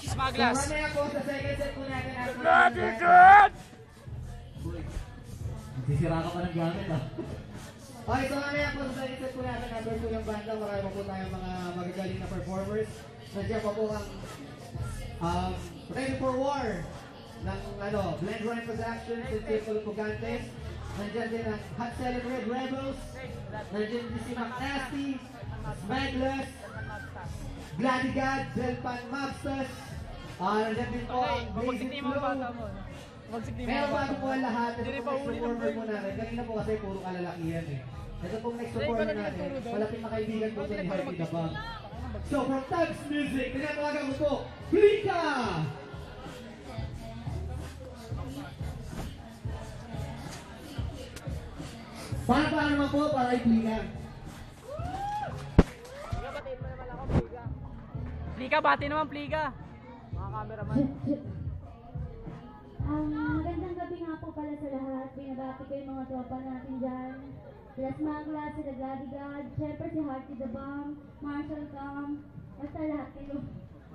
Smaglas. So mamaya po sa second set po natin. Bloody God! Sisira ka pa ng gamit ah. Okay, so mamaya po sa second set po natin. Number 2 yung banda. Marami po tayong mga magagaling na performers. Nandiyan pa po ang Ready for War ng Blend Rhyme Productions and Circle Pugantes. Nandiyan din ang Hot Seller Red Rebels. Nandiyan din si McNasty, Smaglas, Bloody God, Zelpan Mobsters. Nandiyan din po ang Blazing Flow. Pero bago po ang lahat, ito po next performer po natin. Kanina po kasi puro kalalakihan eh. Ito pong next performer natin, malapit na kaibigan po ito ni Harvey Dabang. So from Tags Music, tinatawagan ko po, Blika! Para naman po, para i-Blika. Plika, bati naman, Plika. Mga cameraman. Magandang gabi nga po pala sa lahat. Binabati ko yung mga tropa natin dyan. Sila Smaglas, sila Bloody God, syempre si Harvey Dabang, Marshall Cam, basta lahat kayo.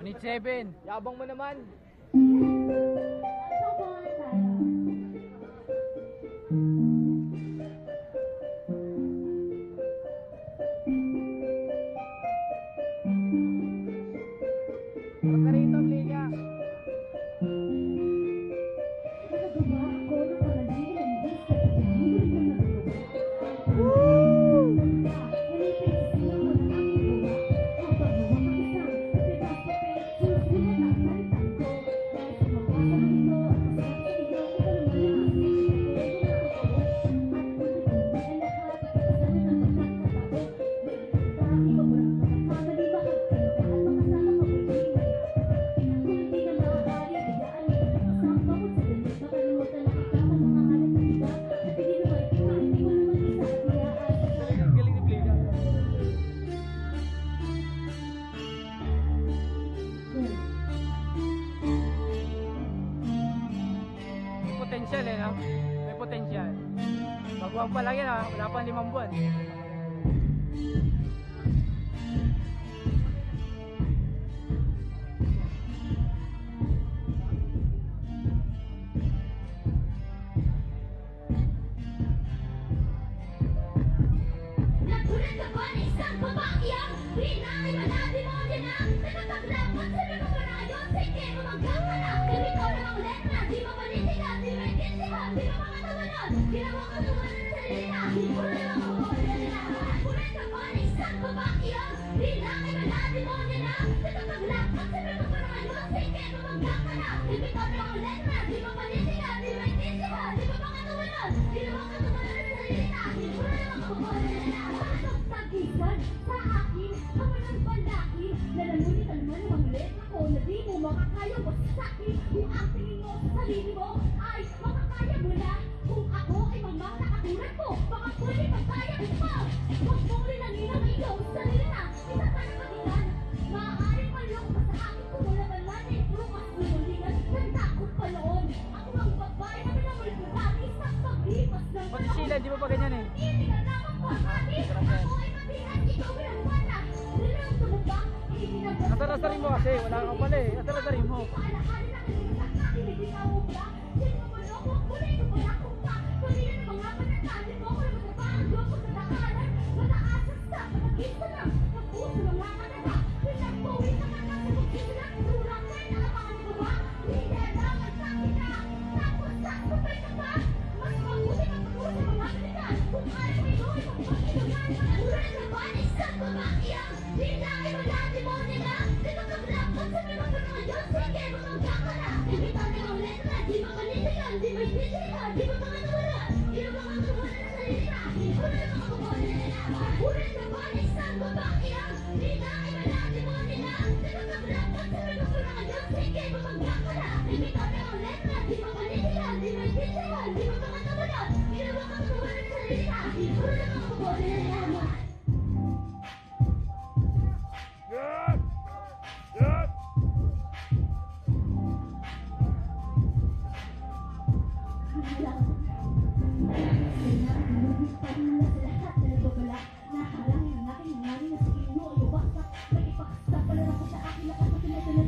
Unit 7. Yabang mo naman. So, po nga tayo. Margarito, Plika. Nagagawa ako ng panagiging ng best at hindi ko nagagawa. Potential eh, no? May potential. Baguhan pa lang yan, ha? Wala pang 5 buwan. Nagkulit ka ba na isang babakyang? Rinangay malati mo din ang nakataglapan sa mga parayon. Sige, mamagkakanak. Ganito na ang letra. Di mo manitigan, di mo ikintihan, di mo makatawanan. Ginawa ka naman ng salita. Wala lang ako nila. Nagkulit ka ba na isang babakyang? Rinangay malati mo din ang nakataglapan sa mga parayon. Sige, mamagkakanak. Ganito na ang letra. Di mo manitigan, di mo ikintihan, di mo makatawanan. Ginawa ka naman ng salita. Wala lang ako nila. Tagisan sa akin, ako ng balaki. Nalamunin ang naman ng letra ko na di mo makakaya wasakin. Kung ang tingin mo sa sarili mo ay makakaya mo na. Kung ako ay mamang nakatulad ko, baka pwede magkaya ito. Huwag mong rinangin ang iyong sarili na. Isa ka na kagilan. Maaaring malong ka sa akin kung wala man man eh. Puro mas lumulingan. Ganda ko pa noon. Ako ang babae na pinamulit mo dati sa paglipas ng Pati sila, di ba pa ganyan eh? Hindi ka naman po, ate. Ako ay matihan, ikaw bilang wala. Nilang tumubang, itinagay. Nasarasarin mo kasi, wala ka pala eh. Nasarasarin mo. Paalahanin ang inisak na kinibitaw mo ba? Sino mo loko, kulay ko wala kong pa. Kulay na mga panatali mo, kung ano ba ang loko sa dakalan. Mataasas sa panagkita na, magpuso ng mga kanata. Pinagpuwi sa mga sa magkita na, tulak na nalamangan mo ba? Hindi lang ang sakin na, tapos sa sabay ka pa. Mas mabuti ang pagpuso ng mga kanita. Kung ayaw mo ito, ipagpagkilugan. Uran na ba ni isang babakyang? Hinay mo natin mo nila. Tinataglapan sa mga pangayon. Sige, mamagkakala. Ibitan na ang letra. Di ba manitigan? Di ba itinitigan? Di ba mga nawala? Di ba mga nawala na salita? Wala na mga kabuhay nila. Uran na ba ni isang babakyang? Hinay mo natin mo nila. Tinataglapan sa mga pangayon. Sige, mamagkakala. Ibitan na ang letra. Di ba manitigan? Di ba itinitigan? Di ba mga nawala? Di ba mga kabuhay na salita? Wala na mga kabuhay nila. Good! Good! Nahalangin ang aking nangyari na sa inyo ay ubaksak. Nag-ipaksa pala ako sa akin lakas na pinagdala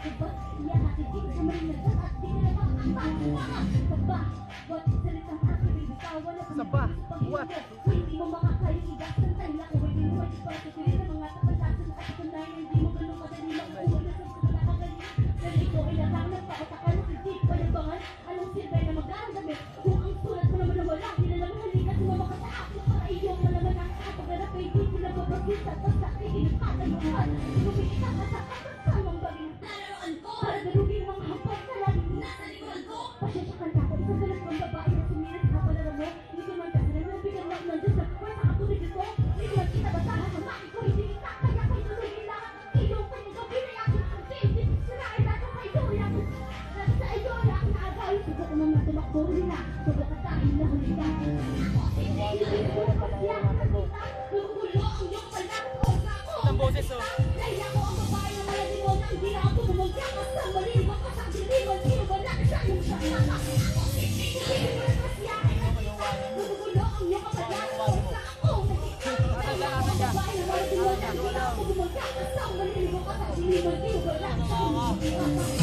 Ba't iyan natin di sa malinagdan at di ka na makakapag Baba, what salitang aking bibitawan na Saba, what? Hindi mo makakayang igasang tayo ko hindi mo pagpapatuloy sa mga tapatasan at kunayan hindi mo ganun madali lang uwa na sa nakakagaling pero ikaw ay natangan pa utakan at hindi palabangan anong silbay na magdadami kung ang sulat mo naman na wala nilalang halika sumama ka sa akin para iyong malaman ang kapag-arap ay di sila mapagkita basta ikinipatan mo man lumikita ka sa kapasamang bagay nararoan ko para dalugin mga hapag sa laging nasa likuran ko pasyasyakan ka ko isang galas ng babae na sumiras ka pala mo hindi ko man kasi na nabigan lang ng Diyos na kuwan sa katulad ito hindi ko man kita basahan sa maki ko hindi kita kaya ko'y tulungin lang iyong panagabi na aking ang baby sirain natin sa iyo natin sa iyo na aking agay subo ko naman tumakbo rin na subo ka tayo na huli ka hindi ko na pasya nakita nagugulo ang iyong panakot ako Ang boses oh. kaya ko ang babae na maladi mo na hindi ako bumagya ka sa mali makasang diliman sino ba natin sa iyong sarnaka hindi ko na pasya nagugulo ang iyong panakot ako kaya ko ang babae na maladi mo na hindi ako bumagya ka sa mali makasang diliman sino ba natin sa iyong sarnaka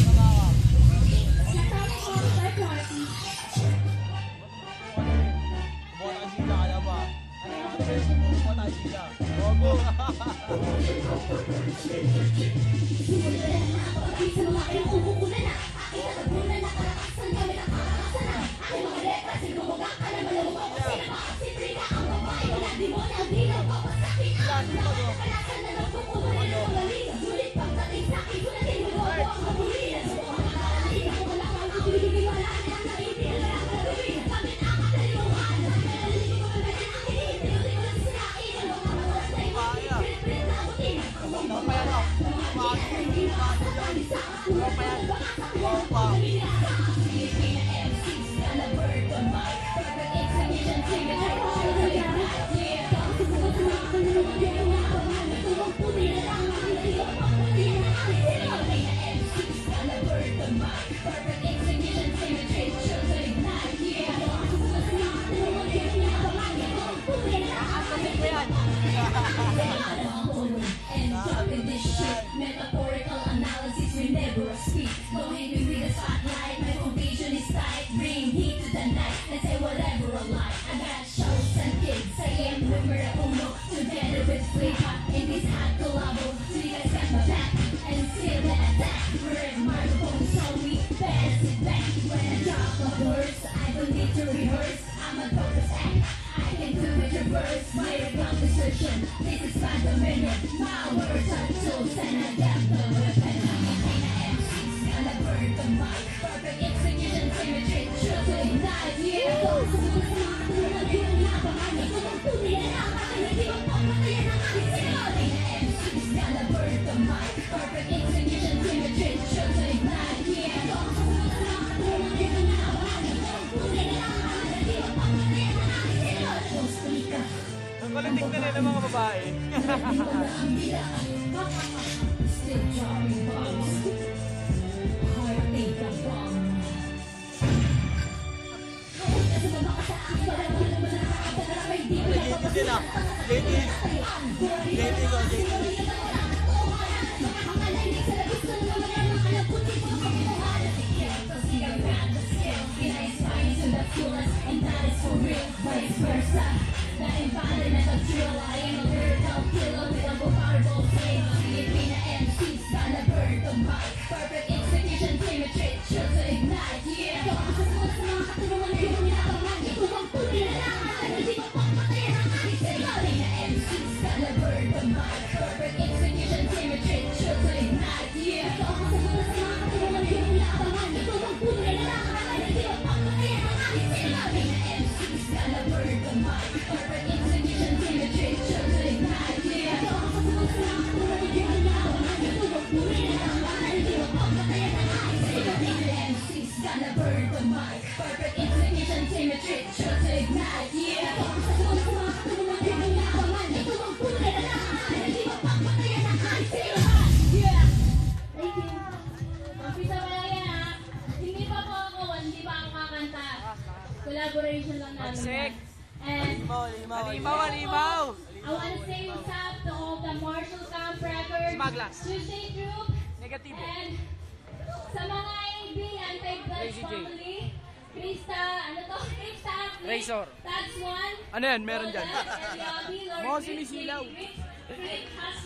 Metaphorical analysis we never speak. Don't hit me with a spotlight. My foundation is tight. Bring heat to the night. Let's say whatever I like. I got shows and kids. I am numero uno. Together with Flip Hop in this hot collabo. So you guys got my back and still the attack. We're microphone so we pass it back. When I drop my words, I don't need to rehearse. I'm a focus act. I can do it reverse. My composition. This is by the minute. My words are tools and I got the weapon. I'm a kind of MC's gonna burn the mic. Perfect execution, symmetry, true to ignite. Yeah. MC's gonna burn the mic. Perfect execution, symmetry, true to ignite. Yeah. Ang kulitik na rin ng mga babae. Still dropping bombs. Heartbeat the bomb. Ladies din ah. Ladies. Ladies oh, ladies. And that is for real, vice versa. The environmental drill, I am a lyrical killer with a powerful flame. Filipina MC's gonna burn the mic. Perfect execution, symmetry, sure to ignite, yeah. Filipina MC's gonna burn the mic. Perfect execution, symmetry, sure to ignite, yeah. MC's gonna burn the mic. Perfect execution, symmetry, sure to ignite, yeah. MC's gonna burn the mic. Perfect execution, symmetry, sure to ignite, yeah. Yeah. Thank you. Umpisa pa lang yan ha. Hindi pa po ako, hindi pa ako kakanta. Collaboration lang namin. Magsik. And Alimaw. I want to say what's up to all the Marshall Camp Records, Smaglas. Tuesday Group, Negatibo. and Razor. That's one. Ano yan? Meron dyan. Mga Mga sumisilaw.